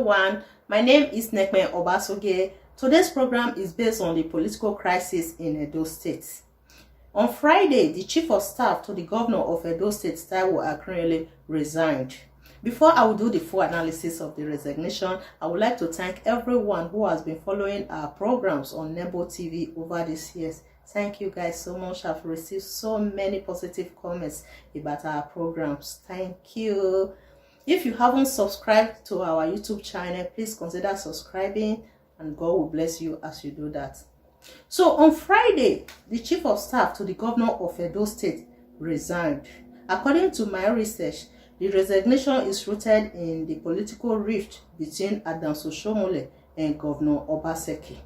everyone, my name is Nekme Obasoge. Today's program is based on the political crisis in Edo State. On Friday, the Chief of Staff to the Governor of Edo State, Taiwo Akinrele, resigned. Before I will do the full analysis of the resignation, I would like to thank everyone who has been following our programs on Nebo TV over these years. Thank you guys so much. I've received so many positive comments about our programs. Thank you. If you haven't subscribed to our YouTube channel, please consider subscribing, and God will bless you as you do that. So on Friday, the Chief of Staff to the Governor of Edo State resigned. According to my research, the resignation is rooted in the political rift between Adams Oshiomhole and Governor Obaseki.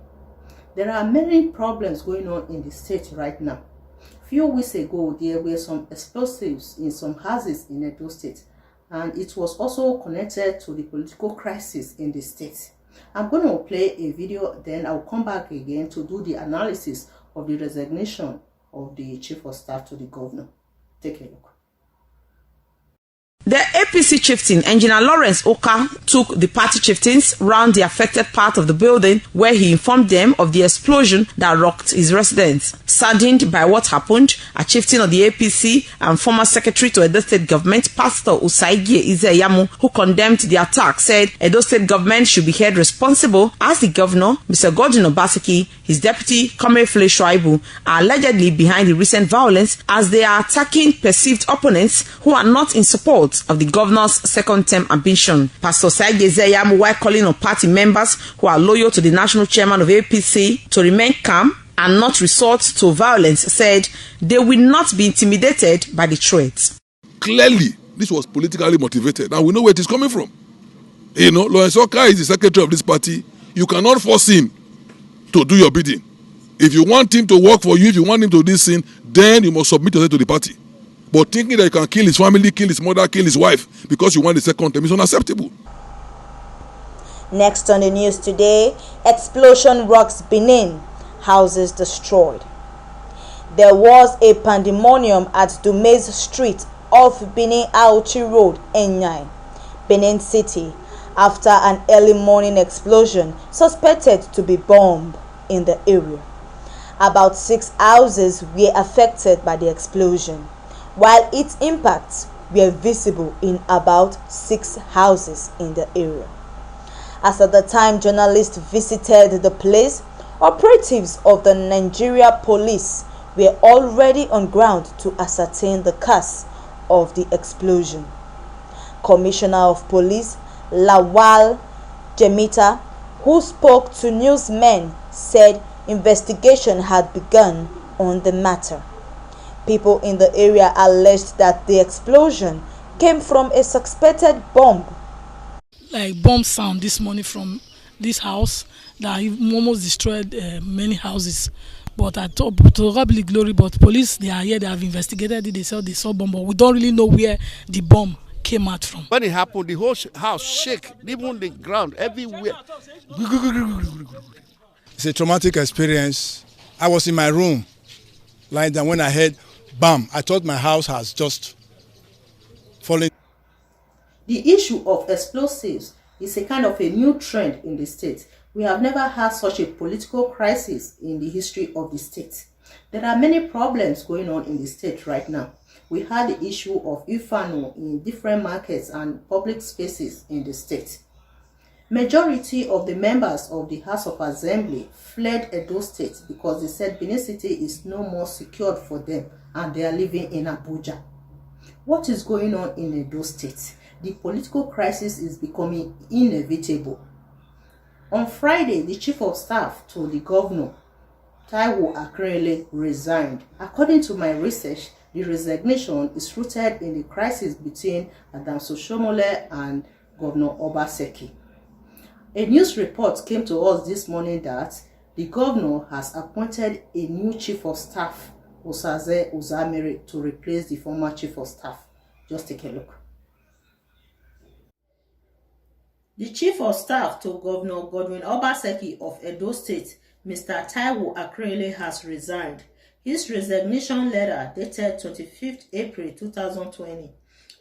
There are many problems going on in the state right now. A few weeks ago, there were some explosives in some houses in Edo State, and it was also connected to the political crisis in the state. I'm going to play a video, then I'll come back again to do the analysis of the resignation of the Chief of Staff to the Governor. Take a look. The APC chieftain, Engineer Lawrence Oka, took the party chieftains round the affected part of the building where he informed them of the explosion that rocked his residence. Saddened by what happened, a chieftain of the APC and former secretary to Edo State government, Pastor Usaigie Izeyamu, who condemned the attack, said Edo State government should be held responsible as the governor, Mr. Godwin Obaseki, his deputy, Komefle Shuaibu, are allegedly behind the recent violence as they are attacking perceived opponents who are not in support of the governor's second-term ambition. Pastor Usaigie Izeyamu, while calling on party members who are loyal to the national chairman of APC to remain calm and not resort to violence, said they will not be intimidated by the threats. Clearly, this was politically motivated, and we know where it is coming from. You know, Lawrence Oka is the secretary of this party. You cannot force him to do your bidding. If you want him to work for you, if you want him to do this thing, then you must submit yourself to the party. But thinking that you can kill his family, kill his mother, kill his wife because you want the second term is unacceptable. Next on the news today, explosion rocks Benin, houses destroyed. There was a pandemonium at Dumais Street off Benin Auchi Road, Enyai, Benin City, after an early morning explosion suspected to be bomb in the area. About 6 houses were affected by the explosion, while its impacts were visible in about 6 houses in the area. As at the time journalists visited the place, operatives of the Nigeria police were already on ground to ascertain the cause of the explosion. Commissioner of Police Lawal Jemita, who spoke to newsmen, said investigation had begun on the matter. People in the area alleged that the explosion came from a suspected bomb. Like bomb sound this morning from this house that almost destroyed many houses. But I thought, to God be the glory, but police, they are here, they have investigated it, they saw bomb, but we don't really know where the bomb came out from. When it happened, the whole house shook, even the ground, everywhere. It's a traumatic experience. I was in my room, lying down, when I heard bam, I thought my house has just fallen. The issue of explosives is a kind of a new trend in the state. We have never had such a political crisis in the history of the state. There are many problems going on in the state right now. We had the issue of Ifano in different markets and public spaces in the state. Majority of the members of the House of Assembly fled Edo State because they said Benin City is no more secured for them and they are living in Abuja. What is going on in Edo State? The political crisis is becoming inevitable. On Friday, the Chief of Staff to the Governor, Taiwo Akinrele, resigned. According to my research, the resignation is rooted in the crisis between Adams Oshiomhole and Governor Obaseki. A news report came to us this morning that the governor has appointed a new Chief of Staff, Osaze Uzamere, to replace the former Chief of Staff. Just take a look. The Chief of Staff to Governor Godwin Obaseki of Edo State, Mr. Taiwo Akinrele, has resigned. His resignation letter dated 25th April 2020.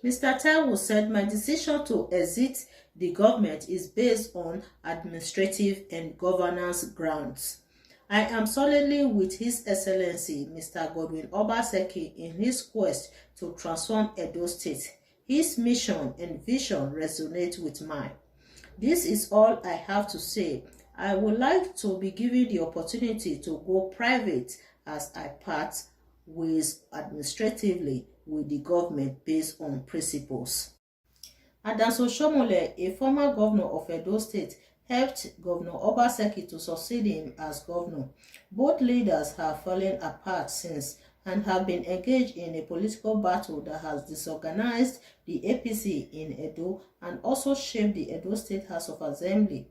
Mr. Taiwo said, "My decision to exit the government is based on administrative and governance grounds. I am solidly with His Excellency Mr. Godwin Obaseki in his quest to transform Edo State. His mission and vision resonate with mine. This is all I have to say. I would like to be given the opportunity to go private as I part ways administratively with the government based on principles. Adanso Shomole, a former governor of Edo State, helped Governor Obaseki to succeed him as governor. Both leaders have fallen apart since and have been engaged in a political battle that has disorganized the APC in Edo and also shaped the Edo State House of Assembly.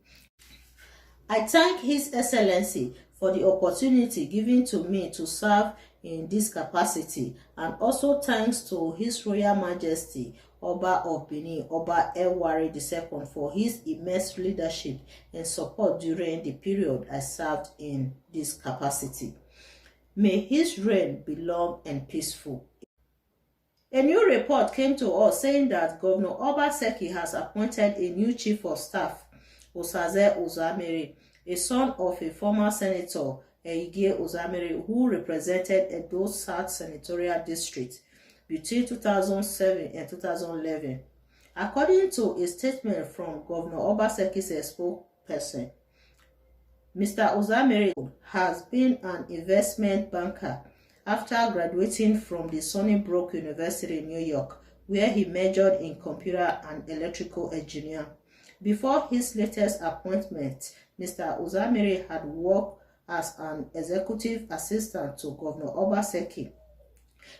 I thank His Excellency for the opportunity given to me to serve in this capacity, and also thanks to His Royal Majesty Oba of Benin, Oba Ewari II, for his immense leadership and support during the period I served in this capacity. May his reign be long and peaceful. A new report came to us saying that Governor Obaseki has appointed a new chief of staff, Osaze Uzamere, a son of a former senator, Eige Uzamere, who represented Edo South Senatorial District between 2007 and 2011. According to a statement from Governor Obaseki's spokesperson, Mr. Uzamere has been an investment banker after graduating from the Sunnybrook University in New York, where he majored in computer and electrical engineering. Before his latest appointment, Mr. Uzamere had worked as an executive assistant to Governor Obaseki.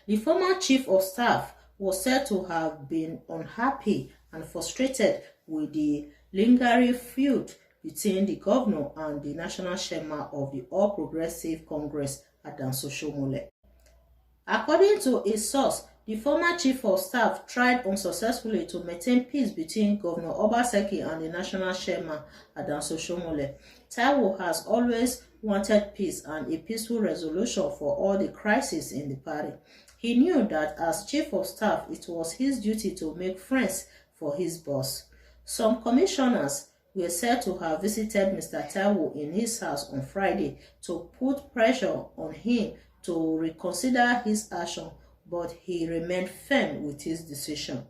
The former chief of staff was said to have been unhappy and frustrated with the lingering feud between the governor and the national chairman of the All Progressive Congress, Adanso Shomole. According to a source, the former chief of staff tried unsuccessfully to maintain peace between Governor Obaseki and the national chairman, Adanso Shomole. Taiwo has always wanted peace and a peaceful resolution for all the crises in the party. He knew that as chief of staff, it was his duty to make friends for his boss. Some commissioners were said to have visited Mr. Taiwo in his house on Friday to put pressure on him to reconsider his action, but he remained firm with his decision.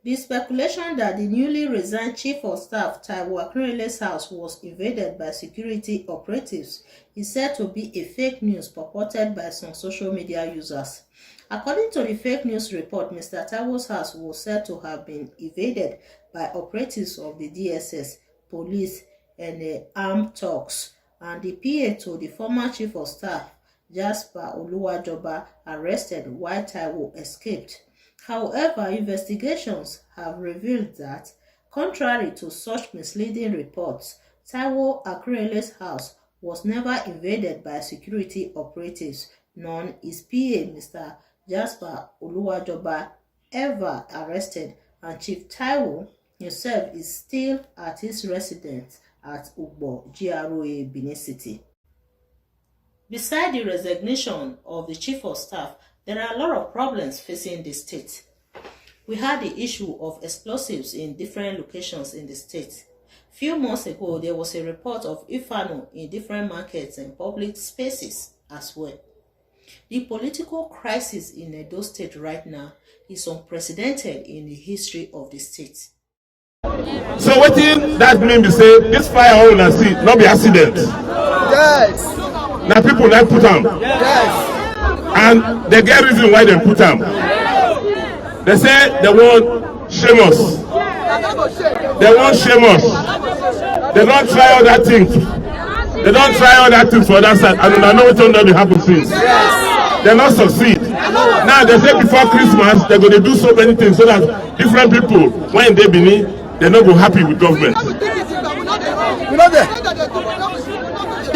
The speculation that the newly resigned chief of staff Taiwo Akinrele's house was invaded by security operatives is said to be a fake news purported by some social media users. According to the fake news report, Mr. Taiwo's house was said to have been invaded by operatives of the DSS, police, and armed thugs, and the PA to the former chief of staff, Jasper Oluwajoba, arrested while Taiwo escaped. However, investigations have revealed that, contrary to such misleading reports, Taiwo Akinrele's house was never invaded by security operatives, nor is PA Mr. Jasper Oluwajoba ever arrested, and Chief Taiwo himself is still at his residence at Ugbo, GRA, Benin City. Beside the resignation of the chief of staff, there are a lot of problems facing the state. We had the issue of explosives in different locations in the state. Few months ago, there was a report of Ifano in different markets and public spaces as well. The political crisis in Edo State right now is unprecedented in the history of the state. So what that mean be say this fire all una see not be accident? Yes. Now people like put them. Yes. And they get reason why they put them. They say they want shame us. They want shame us. They don't try all that things. They don't try all that things for that side. And I know what will happen since. They not succeed. Now they say before Christmas they're going to do so many things so that different people when they Benin they're not go happy with government.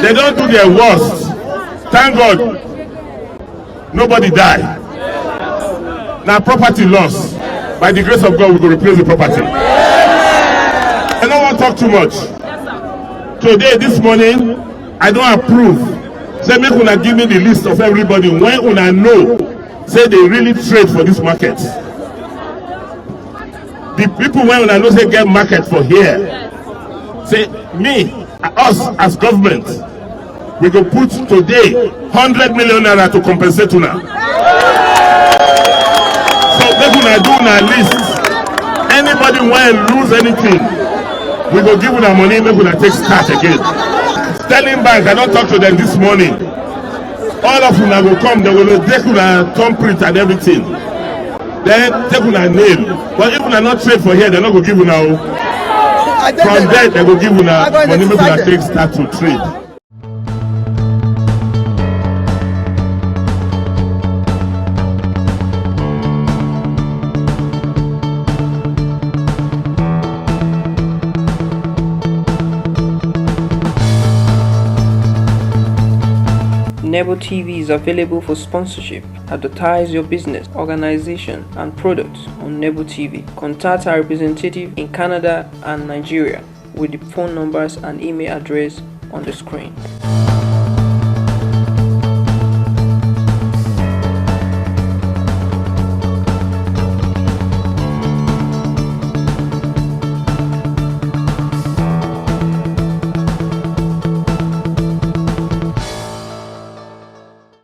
They don't do their worst. Thank God. Nobody died. Now property loss. By the grace of God, we will replace the property. I don't want to talk too much. Today, this morning, I don't approve. Say, make una give me the list of everybody when una know. Say they really trade for this market. The people when I know say get market for here. Say me, us as government, we go put today 100 million naira to compensate una. So make una do una list. Anybody when lose anything, we go give una money, make una take start again. Sterling Bank, I don't talk to them this morning. All of una will come, they will take una thumbprint and everything. Then take una name. But if una not trade for here, they're not going to give una. From there, they will give una money, make una take start to trade. Nebo TV is available for sponsorship. Advertise your business, organization, and products on Nebo TV. Contact our representative in Canada and Nigeria with the phone numbers and email address on the screen.